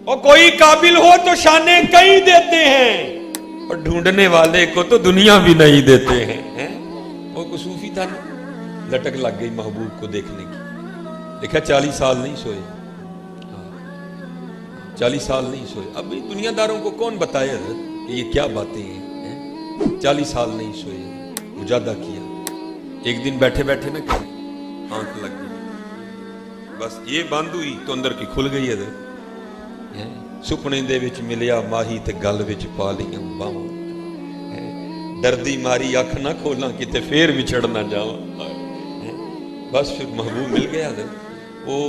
اور کوئی قابل ہو تو شانے کئی دیتے ہیں اور ڈھونڈنے والے کو تو دنیا بھی نہیں دیتے ہیں۔ وہ کوئی صوفی تھا نا، لٹک لگ گئی محبوب کو دیکھنے کی، دیکھا 40 سال نہیں سوئے، 40 سال نہیں سوئے۔ اب دنیا داروں کو کون بتائے حضرت کہ یہ کیا باتیں ہیں؟ 40 سال نہیں سوئے، مجاہدہ کیا۔ ایک دن بیٹھے بیٹھے نا کہ آنکھ لگ گئی، بس یہ بند ہوئی تو اندر کی کھل گئی حضرت۔ سپنے دے وچ ملیا ماہی تے گل وچ پا لیاں باواں، دردی ماری اکھ نہ کھولاں کتے پھر وچھڑ نہ جاواں۔ بس پھر محبوب مل گیا حضرت۔ وہ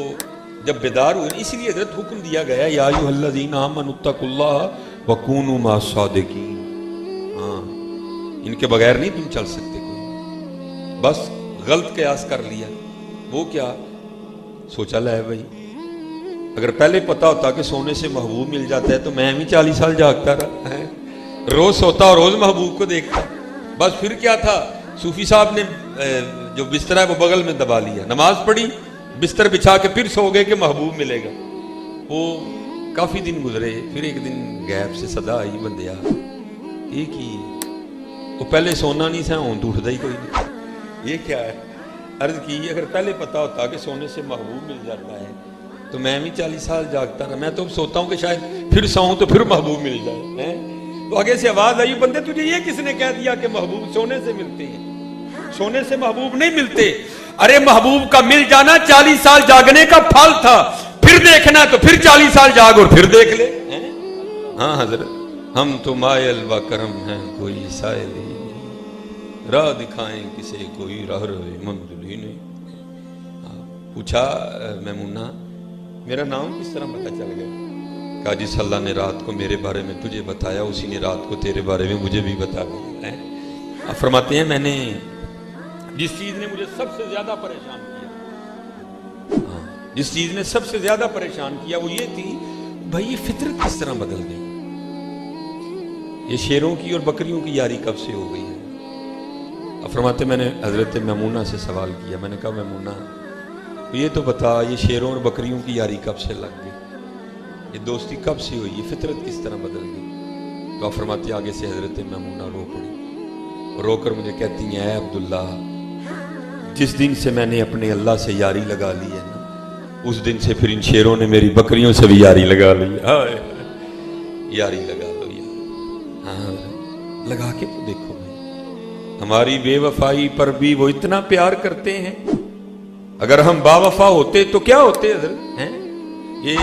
جب بیدار ہوئے، اسی لیے حضرت حکم دیا گیا یا ایھا الذین آمنوا اتقوا اللہ وکونوا مع الصادقین۔ ہاں، ان کے بغیر نہیں تم چل سکتے کوئی۔ بس غلط قیاس کر لیا۔ وہ کیا سوچا، لے بھائی اگر پہلے پتا ہوتا کہ سونے سے محبوب مل جاتا ہے تو میں بھی 40 سال جاگتا رہا ہے، روز سوتا اور روز محبوب کو دیکھتا۔ بس پھر کیا تھا، صوفی صاحب نے جو بستر ہے وہ بغل میں دبا لیا، نماز پڑھی، بستر بچھا کے پھر سو گئے کہ محبوب ملے گا۔ وہ کافی دن گزرے، پھر ایک دن غیب سے صدا آئی، بندیا یہ کی؟ وہ پہلے سونا نہیں تھا، ہوں تو اٹھتا ہی کوئی نہیں، یہ کیا ہے؟ عرض کی اگر پہلے پتا ہوتا کہ سونے سے محبوب مل جاتا ہے تو میں بھی 40 سال جاگتا رہا۔ میں تو سوتا ہوں کہ شاید پھر سوؤں تو پھر محبوب مل جائے۔ تو آگے سے آواز آئی، بندے تجھے یہ کس نے کہہ دیا کہ محبوب سونے سے ملتے ہیں؟ سونے سے محبوب نہیں ملتے۔ ارے محبوب کا مل جانا 40 سال جاگنے کا پھل تھا، پھر دیکھنا تو پھر 40 سال جاگ اور پھر دیکھ لے۔ ہاں حضرت، ہم تو مائل و کرم ہیں، کوئی سائل ہی نہیں، راہ دکھائیں کسے کوئی راہ روے منزل ہی نہیں۔ پوچھا میمونہ میرا نام کس طرح پتہ چل گیا؟ کہا جس اللہ نے رات کو میرے بارے میں تجھے بتایا اسی نے رات کو تیرے بارے میں مجھے بھی بتا دیا۔ آپ فرماتے ہیں میں نے جس چیز نے مجھے سب سے زیادہ پریشان کیا، جس چیز نے سب سے زیادہ پریشان کیا وہ یہ تھی، بھائی یہ فطرت کس طرح بدل گئی؟ یہ شیروں کی اور بکریوں کی یاری کب سے ہو گئی ہے؟ آپ فرماتے میں نے حضرت میمونہ سے سوال کیا، میں نے کہا میمونہ یہ تو بتا، یہ شیروں اور بکریوں کی یاری کب سے لگ گئی؟ یہ دوستی کب سے ہوئی؟ یہ فطرت کس طرح بدل گئی؟ تو آپ فرماتے آگے سے حضرت میمونہ رو پڑی، اور رو کر مجھے کہتی ہیں اے عبداللہ، جس دن سے میں نے اپنے اللہ سے یاری لگا لی ہے نا، اس دن سے پھر ان شیروں نے میری بکریوں سے بھی یاری لگا لی ہے۔ یاری لگا لو یار، ہاں لگا کے تو دیکھو بھائی، ہماری بے وفائی پر بھی وہ اتنا پیار کرتے ہیں۔ اگر ہم با وفا ہوتے تو کیا ہوتے حضرت ہیں؟ یہ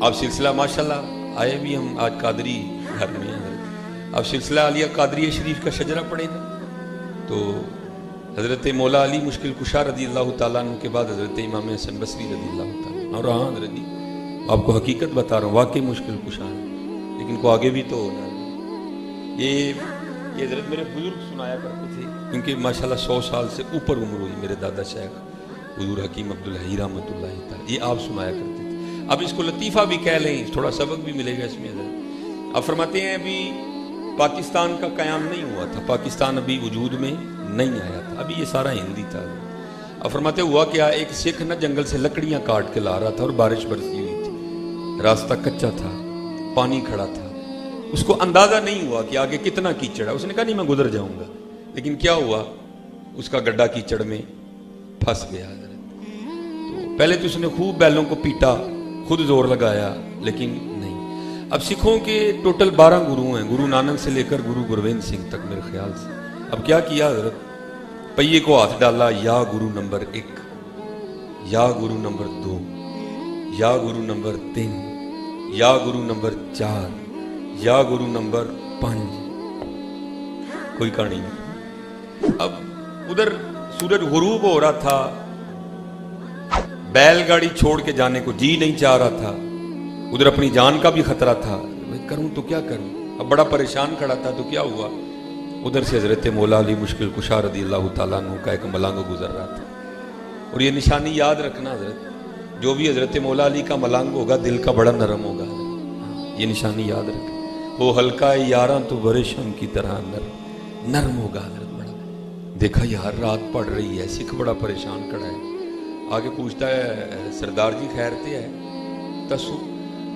آپ سلسلہ ماشاءاللہ آئے بھی ہم آج قادری گھر میں ہیں، اب سلسلہ علیہ قادری شریف کا شجرہ پڑھے نا، تو حضرت مولا علی مشکل کشا رضی اللہ تعالیٰ عنہ کے بعد حضرت امام حسن بصری رضی اللہ تعالیٰ عنہ، اور ہاں حضرت جی آپ کو حقیقت بتا رہا ہوں، واقعی مشکل کشا ہے، لیکن کو آگے بھی تو ہونا ہے۔ یہ حضرت میرے بزرگ سنایا کرتے تھے، کیونکہ ماشاءاللہ 100 سال سے اوپر عمر ہوئی میرے دادا شیخ حضور حکیم عبدالحی رحمۃ اللہ تعالیٰ، یہ آپ سنایا کرتے تھے۔ اب اس کو لطیفہ بھی کہہ لیں، تھوڑا سبق بھی ملے گا اس میں حضرت۔ اب فرماتے ہیں ابھی پاکستان کا قیام نہیں ہوا تھا، پاکستان ابھی وجود میں نہیں آیا تھا، ابھی یہ سارا ہندی تھا۔ اب فرماتے ہوا کیا، ایک سکھ نہ جنگل سے لکڑیاں کاٹ کے لا رہا تھا اور بارش برسی ہوئی تھی، راستہ کچا تھا، پانی کھڑا تھا، اس کو اندازہ نہیں ہوا کہ آگے کتنا کیچڑ ہے۔ اس نے کہا نہیں میں گزر جاؤں گا، لیکن کیا ہوا، اس کا گڈھا کیچڑ میں پھنس گیا حضرت۔ تو پہلے تو اس نے خوب بیلوں کو پیٹا، خود زور لگایا، لیکن نہیں۔ اب سکھوں کے ٹوٹل 12 گرو ہیں، گرو نانک سے لے کر گرو گرویند سنگھ تک میرے خیال سے۔ اب کیا کیا حضرت، پہیے کو ہاتھ ڈالا، یا گرو نمبر 1، یا گرو نمبر 2، یا گرو نمبر 3، یا گرو نمبر 4، یا گرو نمبر 5، کوئی کہانی نہیں۔ اب ادھر سورج غروب ہو رہا تھا، بیل گاڑی چھوڑ کے جانے کو جی نہیں چاہ رہا تھا، ادھر اپنی جان کا بھی خطرہ تھا، میں کروں تو کیا کروں، اب بڑا پریشان کھڑا تھا۔ تو کیا ہوا، ادھر سے حضرت مولا علی مشکل کشا رضی اللہ تعالیٰ عنہ کا ایک ملنگ گزر رہا تھا۔ اور یہ نشانی یاد رکھنا حضرت، جو بھی حضرت مولا علی کا ملنگ ہوگا دل کا بڑا نرم ہوگا، یہ نشانی یاد رکھنا۔ وہ ہلکا یاراں تو ورشم کی طرح نرم ہوگا حضرت بڑا۔ دیکھا یار رات پڑ رہی ہے، سکھ بڑا پریشان کھڑا ہے، آگے پوچھتا ہے سردار جی خیر تے ہے تسو،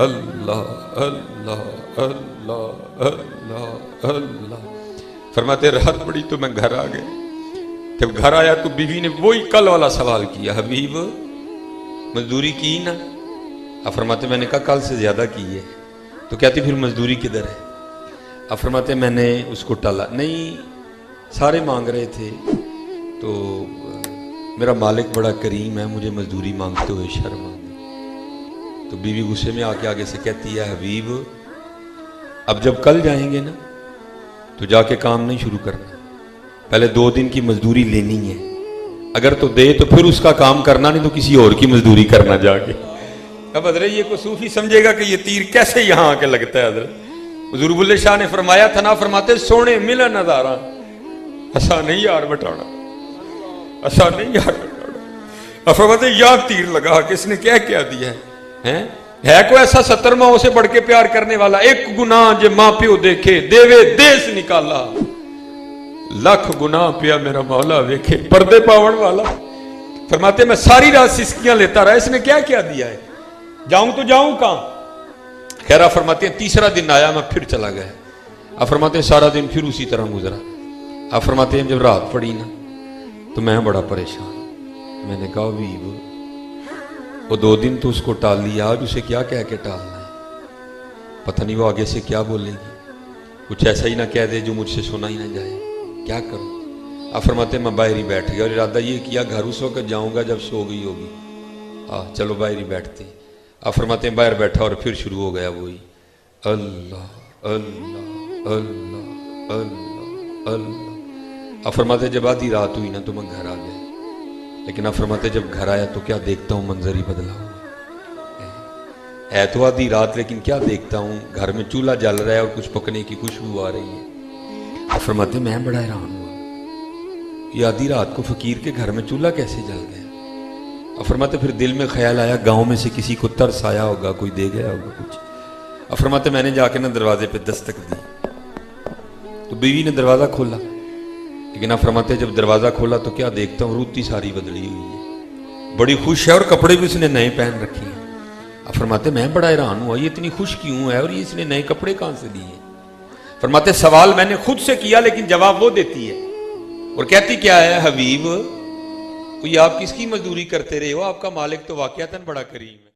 اللہ اللہ اللہ اللہ اللہ. فرماتے رات پڑی تو میں گھر آ گیا. جب گھر آیا تو بیوی نے وہی کل والا سوال کیا, حبیب مزدوری کی نا؟ اب فرماتے میں نے کہا کل سے زیادہ کی ہے. تو کہتی پھر مزدوری کدھر ہے؟ اب فرماتے میں نے اس کو ٹالا. نہیں, سارے مانگ رہے تھے تو میرا مالک بڑا کریم ہے, مجھے مزدوری مانگتے ہوئے شرم آ گئی. تو بیوی غصے میں آ کے آگے سے کہتی ہے حبیب اب جب کل جائیں گے نا تو جا کے کام نہیں شروع کرنا, پہلے 2 دن کی مزدوری لینی ہے, اگر تو دے تو پھر اس کا کام کرنا, نہیں تو کسی اور کی مزدوری کرنا جا کے. اب حضرت یہ کوئی صوفی سمجھے گا کہ یہ تیر کیسے یہاں آ کے لگتا ہے. حضرت حضور بلے شاہ نے فرمایا تھا نا, فرماتے سونے ملا نظارہ ایسا نہیں یار بٹانا, ایسا نہیں یار بٹانا. اب فرماتے یا تیر لگا کہ اس نے کیا دیا ہے کوئی ایسا 70 ماہوں سے بڑھ کے پیار کرنے والا, ایک گناہ جے ماں پیو دیکھے دیوے دیس نکالا, لاکھ گناہ پیا میرا مولا ویکھے پردے پاون والا. فرماتے میں ساری رات سسکیاں لیتا رہا, اس نے کیا دیا ہے, جاؤں تو جاؤں کہاں. خیرہ فرماتے ہیں تیسرا دن آیا میں پھر چلا گیا. اب فرماتے ہیں سارا دن پھر اسی طرح گزرا. اب فرماتے ہیں جب رات پڑی نا تو میں بڑا پریشان. میں نے کہا ویب وہ 2 دن تو اس کو ٹال لیا, آج اسے کیا کہہ کے ٹالنا ہے, پتہ نہیں وہ آگے سے کیا بولے گی, کچھ ایسا ہی نہ کہہ دے جو مجھ سے سنا ہی نہ جائے, کیا کروں. اب فرماتے ہیں میں باہر ہی بیٹھ گیا اور ارادہ یہ کیا گھر اس وقت جاؤں گا جب سو گئی ہوگی, چلو باہر ہی بیٹھتے. اب فرماتے ہیں باہر بیٹھا اور پھر شروع ہو گیا وہی اللہ اللہ اللہ اللہ اللہ. اب فرماتے جب آدھی رات ہوئی نا تو میں گھر آ گیا, لیکن اب فرماتے جب گھر آیا تو کیا دیکھتا ہوں منظر ہی بدلا ہوا ہے. تو آدھی رات لیکن کیا دیکھتا ہوں, گھر میں چولہا جل رہا ہے اور کچھ پکنے کی خوشبو آ رہی ہے. اب فرماتے میں بڑا حیران ہوا, یہ آدھی رات کو فقیر کے گھر میں چولہا کیسے جل گیا. اب فرماتے پھر دل میں خیال آیا گاؤں میں سے کسی کو ترس آیا ہوگا, کوئی دے گیا ہوگا کچھ. اب فرماتے میں نے جا کے نا دروازے پہ دستک دی تو بیوی نے دروازہ کھولا, لیکن اب فرماتے جب دروازہ کھولا تو کیا دیکھتا ہوں روتی ساری بدلی ہوئی ہے, بڑی خوش ہے اور کپڑے بھی اس نے نئے پہن رکھے ہیں. اب فرماتے میں بڑا حیران ہوا یہ اتنی خوش کیوں ہے اور یہ اس نے نئے کپڑے کہاں سے دیے. فرماتے سوال میں نے خود سے کیا لیکن جواب وہ دیتی ہے اور کہتی کیا ہے حبیب یہ آپ کس کی مزدوری کرتے رہے ہو, آپ کا مالک تو واقعتاً بڑا کریم ہے.